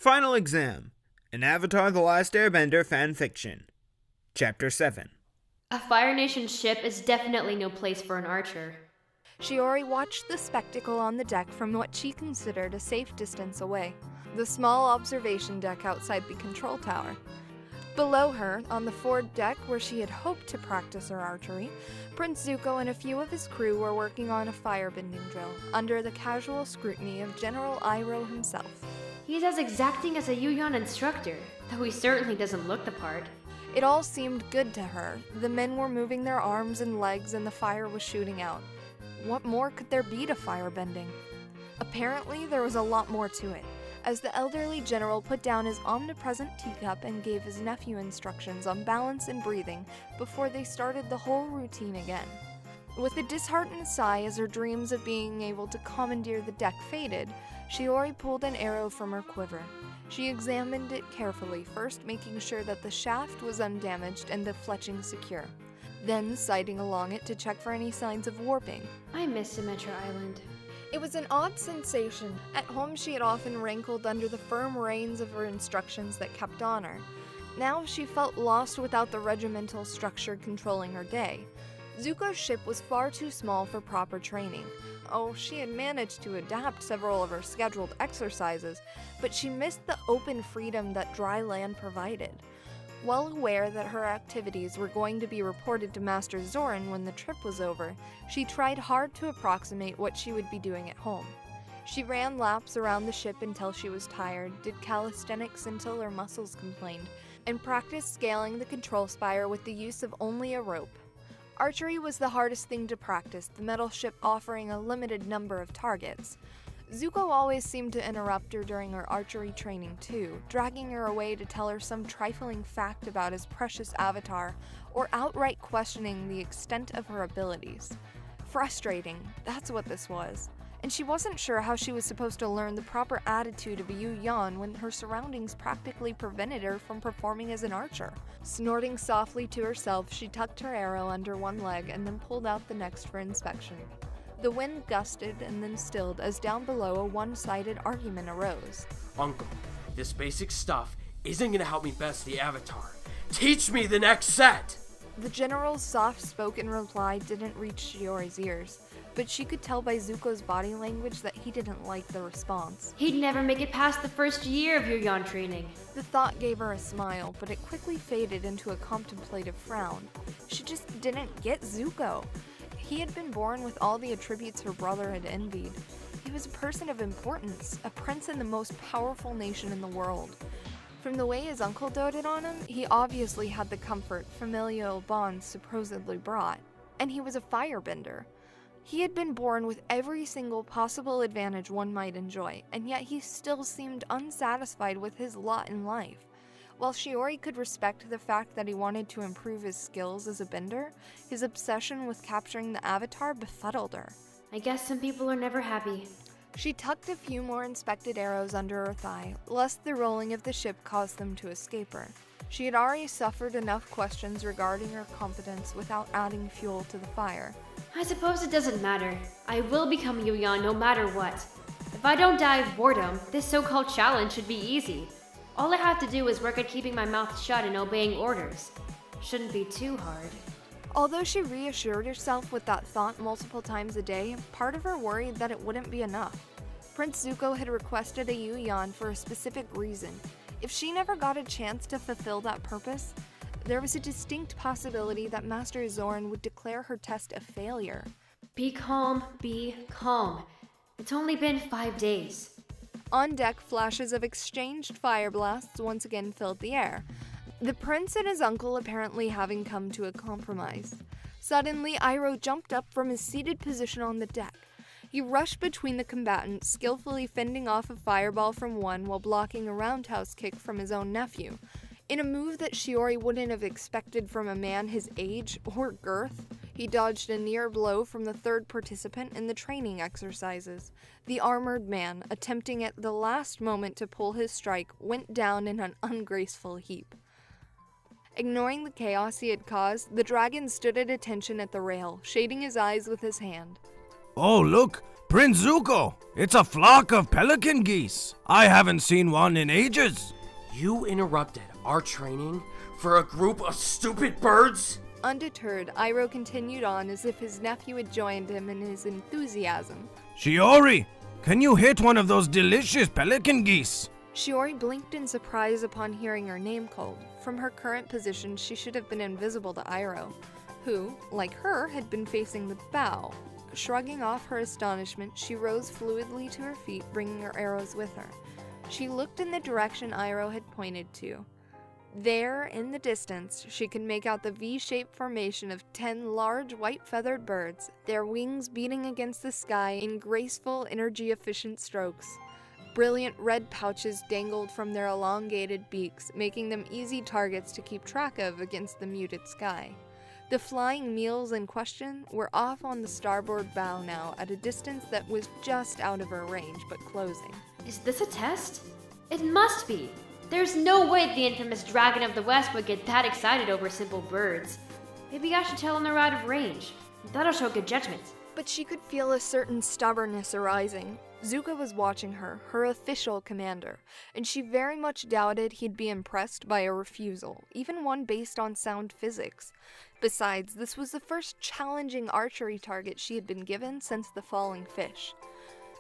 Final Exam. An Avatar The Last Airbender fanfiction. Chapter 7. A Fire Nation ship is definitely no place for an archer. Shiori watched the spectacle on the deck from what she considered a safe distance away, the small observation deck outside the control tower. Below her, on the forward deck where she had hoped to practice her archery, Prince Zuko and a few of his crew were working on a firebending drill, under the casual scrutiny of General Iroh himself. He's as exacting as a Yuyan instructor, though he certainly doesn't look the part. It all seemed good to her. The men were moving their arms and legs and the fire was shooting out. What more could there be to firebending? Apparently, there was a lot more to it, as the elderly general put down his omnipresent teacup and gave his nephew instructions on balance and breathing before they started the whole routine again. With a disheartened sigh as her dreams of being able to commandeer the deck faded, Shiori pulled an arrow from her quiver. She examined it carefully, first making sure that the shaft was undamaged and the fletching secure, then sighting along it to check for any signs of warping. I miss Symmetra Island. It was an odd sensation. At home she had often rankled under the firm reins of her instructions that kept on her. Now she felt lost without the regimental structure controlling her day. Zuko's ship was far too small for proper training. Oh, she had managed to adapt several of her scheduled exercises, but she missed the open freedom that dry land provided. Well aware that her activities were going to be reported to Master Zoran when the trip was over, she tried hard to approximate what she would be doing at home. She ran laps around the ship until she was tired, did calisthenics until her muscles complained, and practiced scaling the control spire with the use of only a rope. Archery was the hardest thing to practice, the metal ship offering a limited number of targets. Zuko always seemed to interrupt her during her archery training too, dragging her away to tell her some trifling fact about his precious avatar, or outright questioning the extent of her abilities. Frustrating, that's what this was. And she wasn't sure how she was supposed to learn the proper attitude of a Yuyan when her surroundings practically prevented her from performing as an archer. Snorting softly to herself, she tucked her arrow under one leg and then pulled out the next for inspection. The wind gusted and then stilled as down below a one-sided argument arose. Uncle, this basic stuff isn't gonna help me best the avatar. Teach me the next set! The general's soft-spoken reply didn't reach Shiori's ears, but she could tell by Zuko's body language that he didn't like the response. He'd never make it past the first year of Yuyan training. The thought gave her a smile, but it quickly faded into a contemplative frown. She just didn't get Zuko. He had been born with all the attributes her brother had envied. He was a person of importance, a prince in the most powerful nation in the world. From the way his uncle doted on him, he obviously had the comfort familial bonds supposedly brought, and he was a firebender. He had been born with every single possible advantage one might enjoy, and yet he still seemed unsatisfied with his lot in life. While Shiori could respect the fact that he wanted to improve his skills as a bender, his obsession with capturing the avatar befuddled her. I guess some people are never happy. She tucked a few more inspected arrows under her thigh, lest the rolling of the ship caused them to escape her. She had already suffered enough questions regarding her competence without adding fuel to the fire. I suppose it doesn't matter. I will become Yuyan no matter what. If I don't die of boredom, this so-called challenge should be easy. All I have to do is work at keeping my mouth shut and obeying orders. Shouldn't be too hard. Although she reassured herself with that thought multiple times a day, part of her worried that it wouldn't be enough. Prince Zuko had requested a Yuyan for a specific reason. If she never got a chance to fulfill that purpose, there was a distinct possibility that Master Zoran would declare her test a failure. Be calm, be calm. It's only been 5 days. On deck, flashes of exchanged fire blasts once again filled the air, the prince and his uncle apparently having come to a compromise. Suddenly, Iroh jumped up from his seated position on the deck. He rushed between the combatants, skillfully fending off a fireball from one while blocking a roundhouse kick from his own nephew. In a move that Shiori wouldn't have expected from a man his age or girth, he dodged a near blow from the third participant in the training exercises. The armored man, attempting at the last moment to pull his strike, went down in an ungraceful heap. Ignoring the chaos he had caused, the dragon stood at attention at the rail, shading his eyes with his hand. Oh, look! Prince Zuko, it's a flock of pelican geese. I haven't seen one in ages. You interrupted our training for a group of stupid birds? Undeterred, Iroh continued on as if his nephew had joined him in his enthusiasm. Shiori, can you hit one of those delicious pelican geese? Shiori blinked in surprise upon hearing her name called. From her current position, she should have been invisible to Iroh, who, like her, had been facing the bow. Shrugging off her astonishment, she rose fluidly to her feet, bringing her arrows with her. She looked in the direction Iroh had pointed to. There, in the distance, she could make out the V-shaped formation of 10 large white-feathered birds, their wings beating against the sky in graceful, energy-efficient strokes. Brilliant red pouches dangled from their elongated beaks, making them easy targets to keep track of against the muted sky. The flying meals in question were off on the starboard bow now, at a distance that was just out of her range, but closing. Is this a test? It must be. There's no way the infamous Dragon of the West would get that excited over simple birds. Maybe I should tell him they're out of range. That'll show good judgment. But she could feel a certain stubbornness arising. Zuko was watching her, her official commander, and she very much doubted he'd be impressed by a refusal, even one based on sound physics. Besides, this was the first challenging archery target she had been given since the falling fish.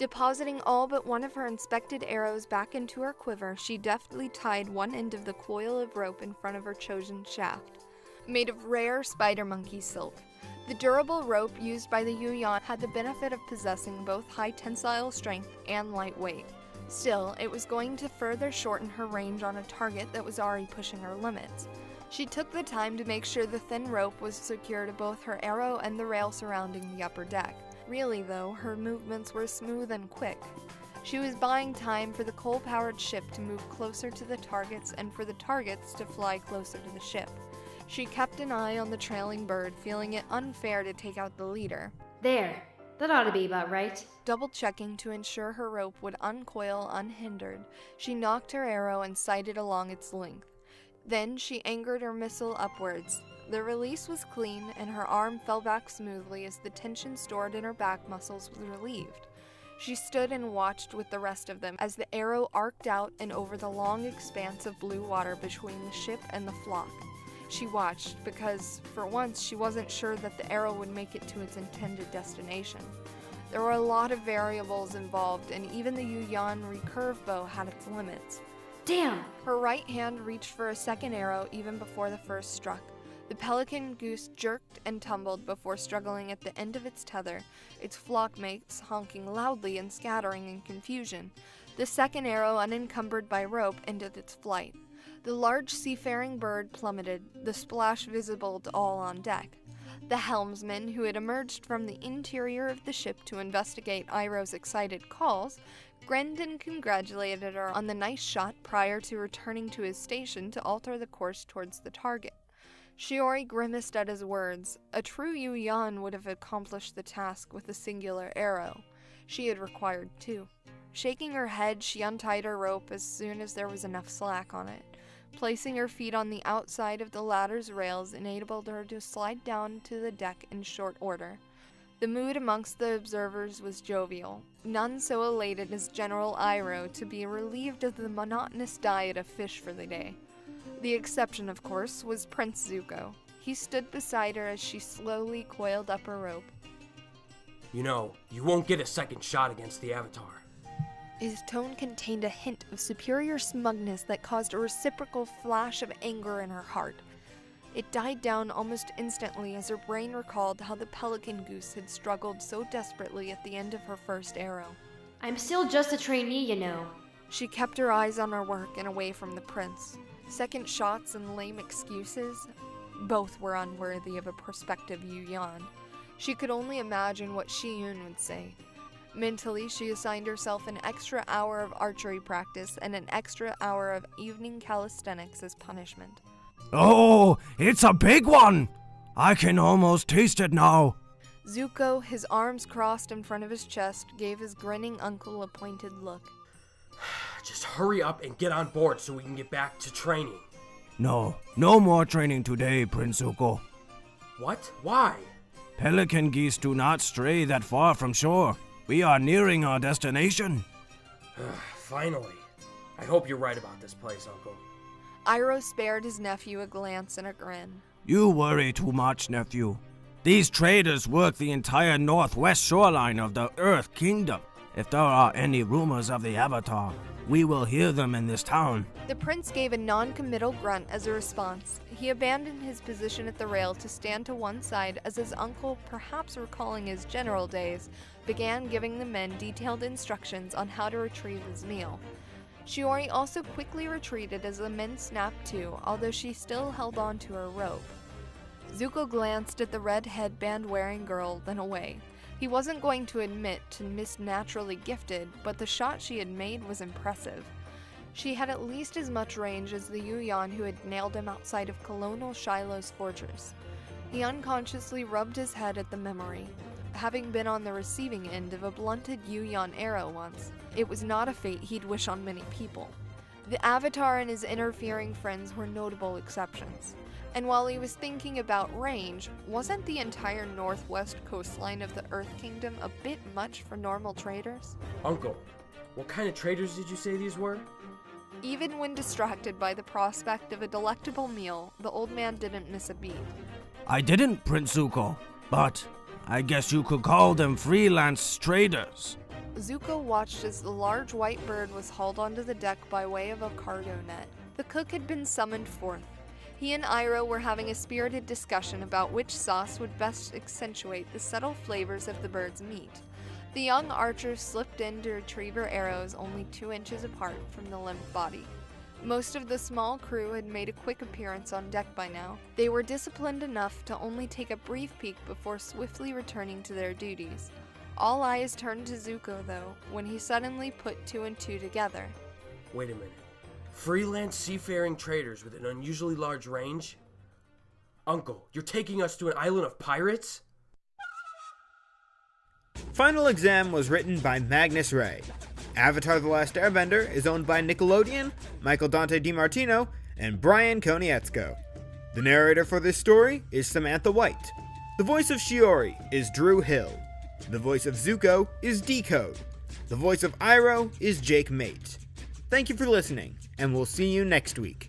Depositing all but one of her inspected arrows back into her quiver, she deftly tied one end of the coil of rope in front of her chosen shaft, made of rare spider monkey silk. The durable rope used by the Yuyan had the benefit of possessing both high tensile strength and light weight. Still, it was going to further shorten her range on a target that was already pushing her limits. She took the time to make sure the thin rope was secure to both her arrow and the rail surrounding the upper deck. Really, though, her movements were smooth and quick. She was buying time for the coal-powered ship to move closer to the targets and for the targets to fly closer to the ship. She kept an eye on the trailing bird, feeling it unfair to take out the leader. There. That ought to be about right. Double-checking to ensure her rope would uncoil unhindered, she knocked her arrow and sighted along its length. Then she anchored her missile upwards. The release was clean, and her arm fell back smoothly as the tension stored in her back muscles was relieved. She stood and watched with the rest of them as the arrow arced out and over the long expanse of blue water between the ship and the flock. She watched because, for once, she wasn't sure that the arrow would make it to its intended destination. There were a lot of variables involved, and even the Yuyan recurve bow had its limits. Damn! Her right hand reached for a second arrow even before the first struck. The pelican goose jerked and tumbled before struggling at the end of its tether, its flock mates honking loudly and scattering in confusion. The second arrow, unencumbered by rope, ended its flight. The large seafaring bird plummeted, the splash visible to all on deck. The helmsman, who had emerged from the interior of the ship to investigate Iroh's excited calls, grinned and congratulated her on the nice shot prior to returning to his station to alter the course towards the target. Shiori grimaced at his words. A true Yuyan would have accomplished the task with a singular arrow. She had required two. Shaking her head, she untied her rope as soon as there was enough slack on it. Placing her feet on the outside of the ladder's rails enabled her to slide down to the deck in short order. The mood amongst the observers was jovial, none so elated as General Iroh to be relieved of the monotonous diet of fish for the day. The exception, of course, was Prince Zuko. He stood beside her as she slowly coiled up her rope. You know, you won't get a second shot against the Avatar. His tone contained a hint of superior smugness that caused a reciprocal flash of anger in her heart. It died down almost instantly as her brain recalled how the pelican goose had struggled so desperately at the end of her first arrow. I'm still just a trainee, you know. She kept her eyes on her work and away from the prince. Second shots and lame excuses, both were unworthy of a prospective Yuyan. She could only imagine what Shiyun would say. Mentally, she assigned herself an extra hour of archery practice and an extra hour of evening calisthenics as punishment. Oh, it's a big one! I can almost taste it now. Zuko, his arms crossed in front of his chest, gave his grinning uncle a pointed look. Just hurry up and get on board so we can get back to training. No more training today, Prince Zuko. What? Why? Pelican geese do not stray that far from shore. We are nearing our destination. Finally. I hope you're right about this place, Uncle. Iroh spared his nephew a glance and a grin. You worry too much, nephew. These traders work the entire northwest shoreline of the Earth Kingdom. If there are any rumors of the Avatar, we will hear them in this town. The prince gave a non-committal grunt as a response. He abandoned his position at the rail to stand to one side as his uncle, perhaps recalling his general days, began giving the men detailed instructions on how to retrieve his meal. Shiori also quickly retreated as the men snapped to, although she still held on to her rope. Zuko glanced at the red headband-wearing girl, then away. He wasn't going to admit to Miss Naturally Gifted, but the shot she had made was impressive. She had at least as much range as the Yuyan who had nailed him outside of Colonel Shiloh's fortress. He unconsciously rubbed his head at the memory. Having been on the receiving end of a blunted Yuyan arrow once, it was not a fate he'd wish on many people. The Avatar and his interfering friends were notable exceptions. And while he was thinking about range, wasn't the entire northwest coastline of the Earth Kingdom a bit much for normal traders? Uncle, what kind of traders did you say these were? Even when distracted by the prospect of a delectable meal, the old man didn't miss a beat. I didn't, Prince Zuko, but I guess you could call them freelance traders. Zuko watched as the large white bird was hauled onto the deck by way of a cargo net. The cook had been summoned forth. He and Iroh were having a spirited discussion about which sauce would best accentuate the subtle flavors of the bird's meat. The young archer slipped in to retrieve her arrows only 2 inches apart from the limp body. Most of the small crew had made a quick appearance on deck by now. They were disciplined enough to only take a brief peek before swiftly returning to their duties. All eyes turned to Zuko, though, when he suddenly put 2 and 2 together. Wait a minute. Freelance seafaring traders with an unusually large range? Uncle, you're taking us to an island of pirates? Final Exam was written by Magnusrae. Avatar: The Last Airbender is owned by Nickelodeon, Michael Dante DiMartino, and Brian Konietzko. The narrator for this story is Samantha White. The voice of Shiori is Drew Hill. The voice of Zuko is DCODE. The voice of Iroh is Jake Mate. Thank you for listening, and we'll see you next week.